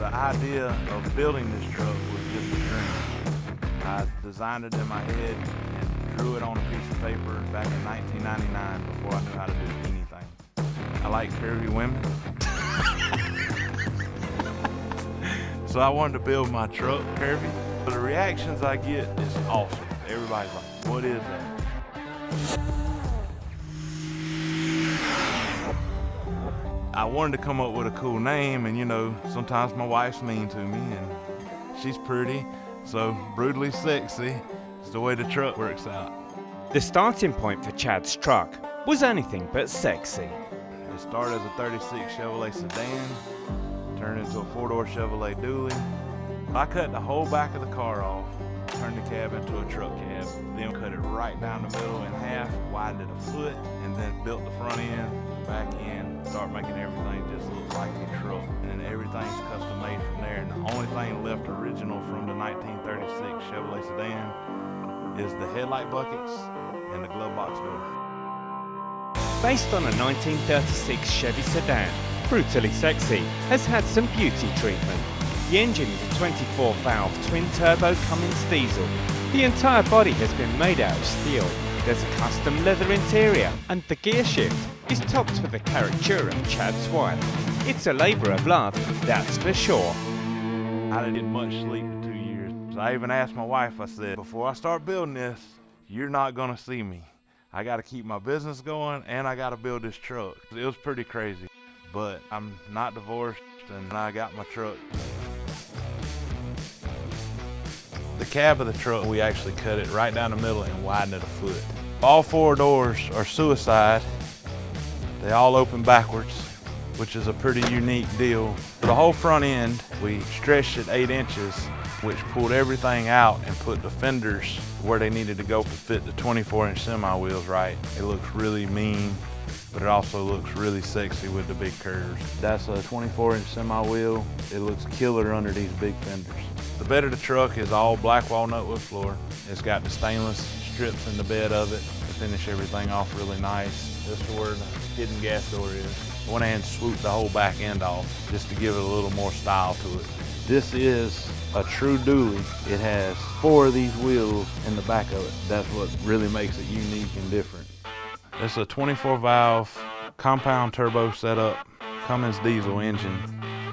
The idea of building this truck was just a dream. I designed it in my head and drew it on a piece of paper back in 1999 before I knew how to do anything. I like curvy women. So I wanted to build my truck curvy. The reactions I get is awesome. Everybody's like, what is that? I wanted to come up with a cool name, and you know, sometimes my wife's mean to me and she's pretty, so brutally sexy is the way the truck works out. The starting point for Chad's truck was anything but sexy. It started as a 36 Chevrolet Sedan, turned into a 4-door Chevrolet Dually. I cut the whole back of the car off, turned the cab into a truck cab, then cut it right down the middle in half, widened it a foot, and then built the front end, back end, start making everything just look like a truck. And then everything's custom made from there. And the only thing left original from the 1936 Chevrolet Sedan is the headlight buckets and the glove box door. Based on a 1936 Chevy Sedan, brutally sexy has had some beauty treatment. The engine is a 24-valve twin-turbo Cummins diesel. The entire body has been made out of steel. There's a custom leather interior, and the gear shift is topped with a caricature of Chad's wife. It's a labour of love, that's for sure. I didn't get much sleep for 2 years. So I even asked my wife, I said, before I start building this, you're not gonna see me. I gotta keep my business going and I gotta build this truck. It was pretty crazy, but I'm not divorced and I got my truck. The cab of the truck, we actually cut it right down the middle and widened it a foot. All 4 doors are suicide. They all open backwards, which is a pretty unique deal. The whole front end, we stretched it 8 inches, which pulled everything out and put the fenders where they needed to go to fit the 24-inch semi wheels right. It looks really mean, but it also looks really sexy with the big curves. That's a 24-inch semi wheel. It looks killer under these big fenders. The bed of the truck is all black walnut wood floor. It's got the stainless strips in the bed of it to finish everything off really nice. This is where the hidden gas door is. I went ahead and swooped the whole back end off just to give it a little more style to it. This is a true dually. It has 4 of these wheels in the back of it. That's what really makes it unique and different. It's a 24-valve compound turbo setup, Cummins diesel engine.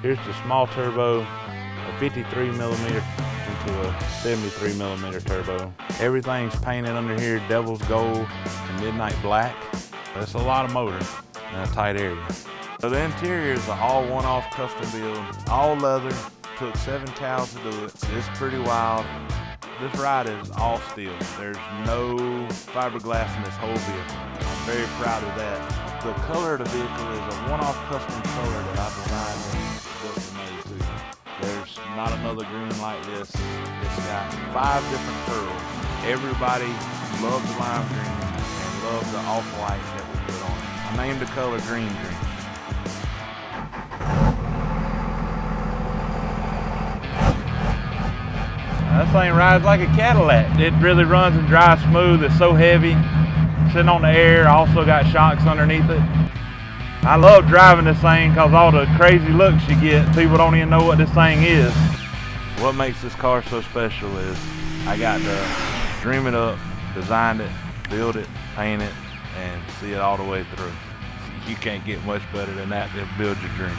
Here's the small turbo, a 53 millimeter into a 73 millimeter turbo. Everything's painted under here devil's gold and midnight black. That's a lot of motor in a tight area. So the interior is an all one-off custom build, all leather. Took 7 cows to do it. It's pretty wild. This ride is all steel. There's no fiberglass in this whole vehicle. I'm very proud of that. The color of the vehicle is a one-off custom color that I designed and built and made too. There's not another green like this. It's got 5 different pearls. Everybody loves the lime green and loves the off-white that we put on it. I named the color Green Green. That thing rides like a Cadillac. It really runs and drives smooth. It's so heavy. Sitting on the air, also got shocks underneath it. I love driving this thing because all the crazy looks you get, people don't even know what this thing is. What makes this car so special is I got to dream it up, design it, build it, paint it, and see it all the way through. You can't get much better than that to build your dream.